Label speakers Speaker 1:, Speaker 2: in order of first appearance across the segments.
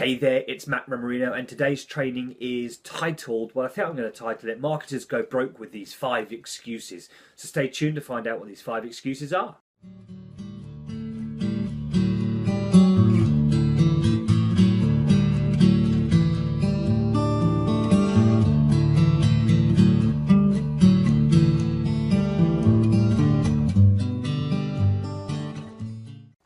Speaker 1: Hey there, it's Matt Marino, and today's training is titled, well, I think I'm going to title it, Marketers Go Broke with These 5 Excuses. So stay tuned to find out what these 5 excuses are.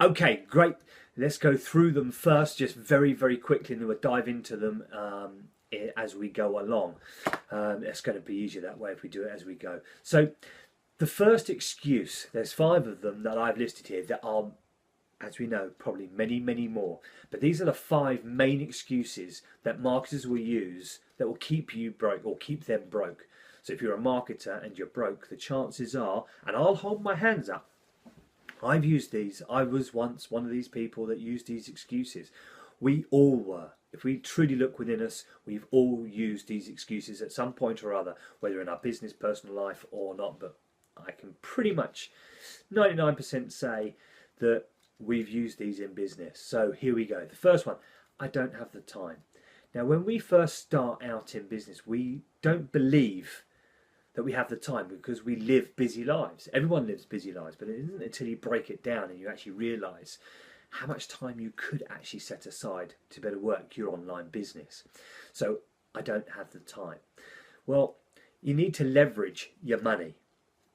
Speaker 1: Okay, great. Let's go through them first, just very, very quickly, and then we'll dive into them as we go along. It's going to be easier that way if we do it as we go. So, the first excuse, there's 5 of them that I've listed here that are, as we know, probably many, many more. But these are the 5 main excuses that marketers will use that will keep you broke or keep them broke. So, if you're a marketer and you're broke, the chances are, and I'll hold my hands up, I've used these. I was once one of these people that used these excuses. We all were. If we truly look within us, we've all used these excuses at some point or other, whether in our business, personal life or not. But I can pretty much 99% say that we've used these in business. So here we go. The first one, I don't have the time. Now, when we first start out in business, we don't believe that we have the time because we live busy lives. Everyone lives busy lives, but it isn't until you break it down and you actually realise how much time you could actually set aside to better work your online business. So I don't have the time. Well, you need to leverage your money,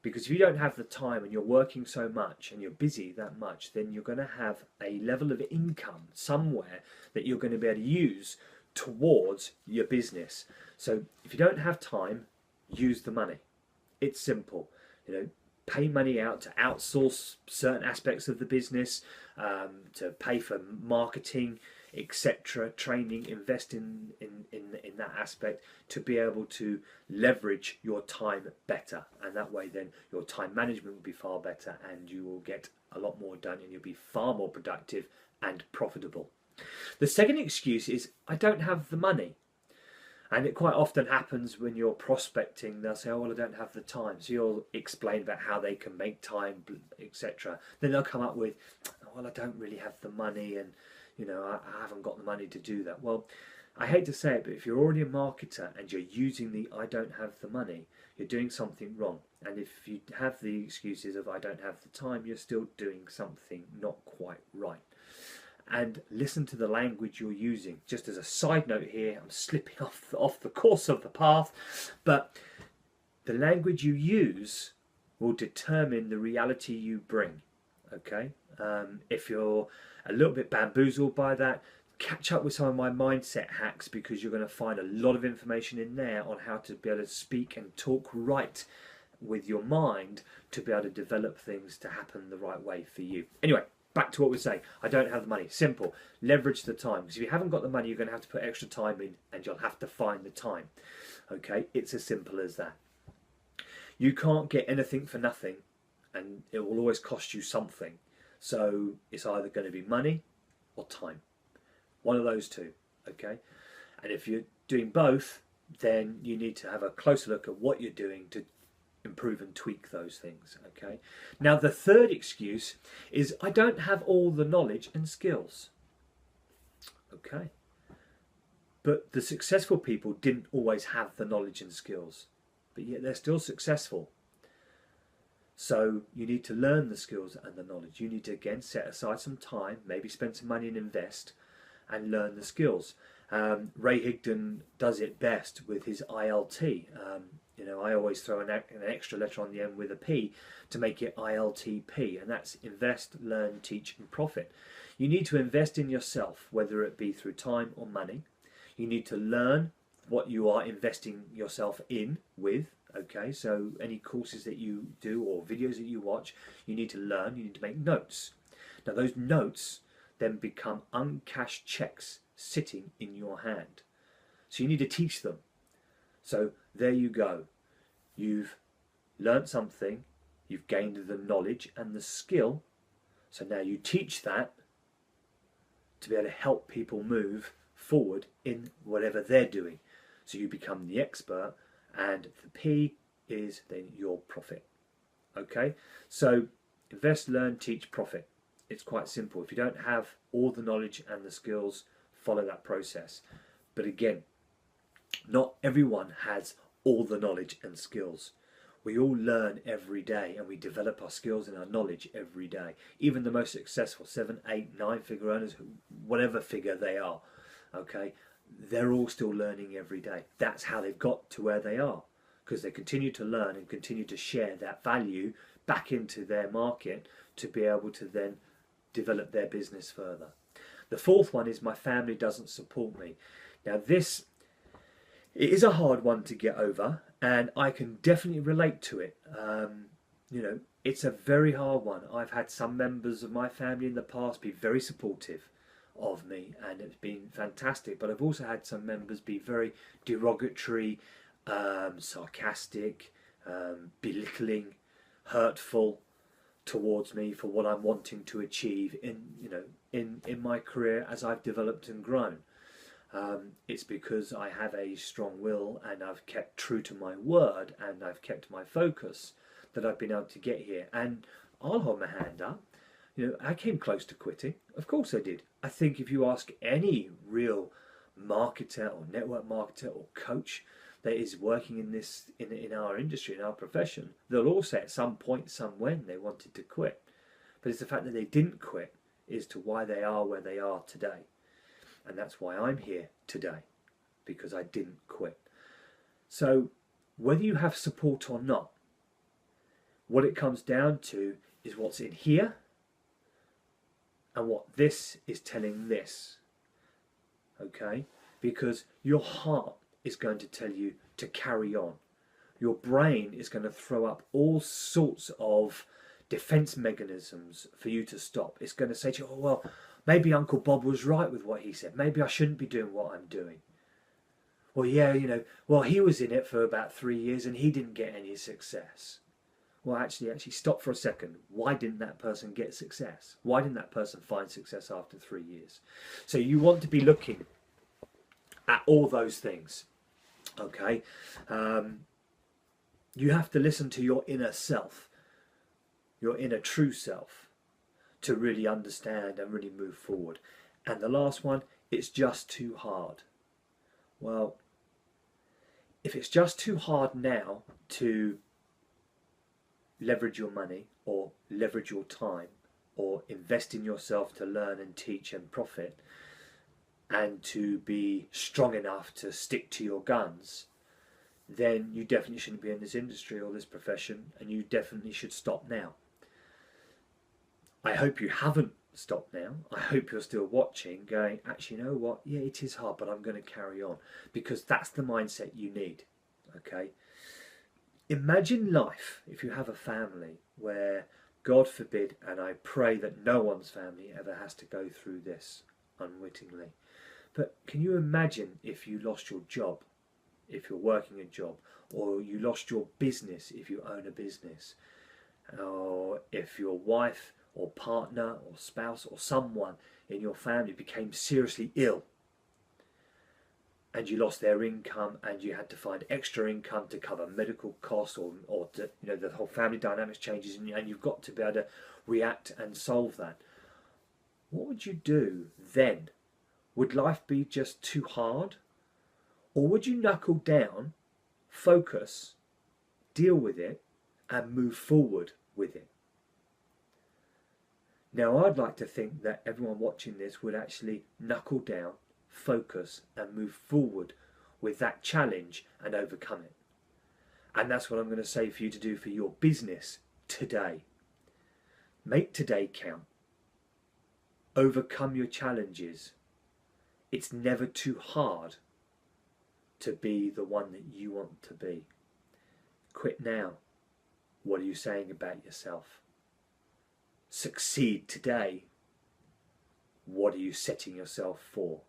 Speaker 1: because if you don't have the time and you're working so much and you're busy that much, then you're going to have a level of income somewhere that you're going to be able to use towards your business. So if you don't have time, use the money. It's simple. Pay money out to outsource certain aspects of the business, to pay for marketing, etc., training, invest in that aspect to be able to leverage your time better. And that way then your time management will be far better and you will get a lot more done and you'll be far more productive and profitable. The second excuse is, I don't have the money. And it quite often happens when you're prospecting. They'll say, oh, well, I don't have the time. So you'll explain about how they can make time, etc. Then they'll come up with, oh, well, I don't really have the money and, I haven't got the money to do that. Well, I hate to say it, but if you're already a marketer and you're using the I don't have the money, you're doing something wrong. And if you have the excuses of I don't have the time, you're still doing something not quite right. And listen to the language you're using. Just as a side note here, I'm slipping off the course of the path, but the language you use will determine the reality you bring. Okay? If you're a little bit bamboozled by that, catch up with some of my mindset hacks, because you're going to find a lot of information in there on how to be able to speak and talk right with your mind to be able to develop things to happen the right way for you. Anyway, back to what we're saying. I don't have the money. Simple. Leverage the time. Because if you haven't got the money, you're going to have to put extra time in and you'll have to find the time. Okay? It's as simple as that. You can't get anything for nothing, and it will always cost you something. So it's either going to be money or time. One of those two. Okay? And if you're doing both, then you need to have a closer look at what you're doing to improve and tweak those things. Okay. Now the third excuse is, I don't have all the knowledge and skills. Okay. But the successful people didn't always have the knowledge and skills, but yet they're still successful. So you need to learn the skills and the knowledge. You need to again set aside some time, maybe spend some money and invest and learn the skills. Ray Higdon does it best with his ILT. I always throw an extra letter on the end with a P to make it ILTP, and that's invest, learn, teach and profit. You need to invest in yourself, whether it be through time or money. You need to learn what you are investing yourself in with. Okay, so any courses that you do or videos that you watch, you need to learn, you need to make notes. Now those notes then become uncashed checks sitting in your hand. So you need to teach them. So there you go. You've learnt something, you've gained the knowledge and the skill, so now you teach that to be able to help people move forward in whatever they're doing. So you become the expert, and the P is then your profit. Okay, so invest, learn, teach, profit. It's quite simple. If you don't have all the knowledge and the skills follow that process. But again, not everyone has all the knowledge and skills. We all learn every day, and we develop our skills and our knowledge every day. Even the most successful 7, 8, 9-figure earners, whatever figure they are, okay, they're all still learning every day. That's how they've got to where they are, because they continue to learn and continue to share that value back into their market to be able to then develop their business further. The fourth one is my family doesn't support me. Now this, it is a hard one to get over, and I can definitely relate to it. You know, it's a very hard one. I've had some members of my family in the past be very supportive of me, and it's been fantastic. But I've also had some members be very derogatory, sarcastic, belittling, hurtful towards me for what I'm wanting to achieve in my career as I've developed and grown. It's because I have a strong will and I've kept true to my word and I've kept my focus that I've been able to get here. And I'll hold my hand up. You know, I came close to quitting. Of course I did. I think if you ask any real marketer or network marketer or coach that is working in our industry, in our profession, they'll all say at some point, when they wanted to quit. But it's the fact that they didn't quit as to why they are where they are today. And that's why I'm here today, because I didn't quit. So whether you have support or not, what it comes down to is what's in here and what this is telling this. Okay? Because your heart is going to tell you to carry on. Your brain is going to throw up all sorts of defense mechanisms for you to stop. It's going to say to you, oh, well, maybe Uncle Bob was right with what he said. Maybe I shouldn't be doing what I'm doing. Well, yeah, you know, well, he was in it for about 3 years and he didn't get any success. Well, actually, stop for a second. Why didn't that person get success? Why didn't that person find success after 3 years? So you want to be looking at all those things, okay? You have to listen to your inner self, your inner true self, to really understand and really move forward. And the last one, it's just too hard. Well, if it's just too hard now to leverage your money or leverage your time or invest in yourself to learn and teach and profit and to be strong enough to stick to your guns, then you definitely shouldn't be in this industry or this profession, and you definitely should stop now. I hope you haven't stopped now. I hope you're still watching going, actually, you know what? Yeah, it is hard, but I'm going to carry on, because that's the mindset you need. Okay? Imagine life if you have a family where, God forbid, and I pray that no one's family ever has to go through this unwittingly. But can you imagine if you lost your job, if you're working a job, or you lost your business if you own a business, or if your wife or partner or spouse or someone in your family became seriously ill and you lost their income and you had to find extra income to cover medical costs, or to, you know, the whole family dynamics changes, and you've got to be able to react and solve that. What would you do then? Would life be just too hard? Or would you knuckle down, focus, deal with it, and move forward with it? Now, I'd like to think that everyone watching this would actually knuckle down, focus, and move forward with that challenge and overcome it. And that's what I'm going to say for you to do for your business today. Make today count. Overcome your challenges. It's never too hard to be the one that you want to be. Quit now. What are you saying about yourself? Succeed today. What are you setting yourself for?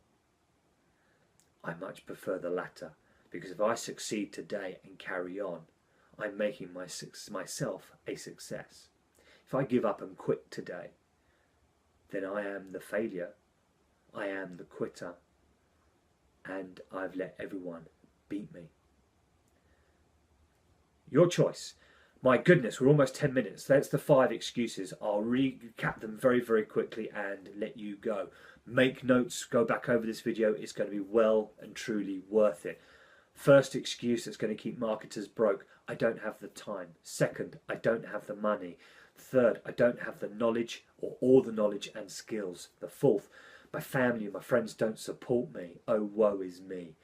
Speaker 1: I much prefer the latter, because if I succeed today and carry on, I'm making myself a success. If I give up and quit today, then I am the failure, I am the quitter, and I've let everyone beat me. Your choice. My goodness, we're almost 10 minutes. That's the 5 excuses. I'll recap them very, very quickly and let you go. Make notes, go back over this video. It's going to be well and truly worth it. First excuse that's going to keep marketers broke: I don't have the time. Second, I don't have the money. Third, I don't have the knowledge or all the knowledge and skills. The fourth, my family and my friends don't support me. Oh, woe is me.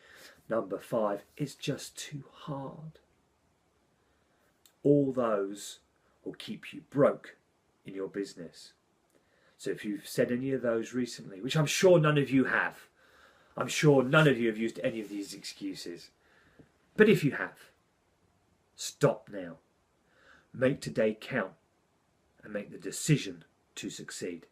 Speaker 1: Number 5, it's just too hard. All those will keep you broke in your business. So if you've said any of those recently, which I'm sure none of you have, I'm sure none of you have used any of these excuses. But if you have, stop now. Make today count and make the decision to succeed.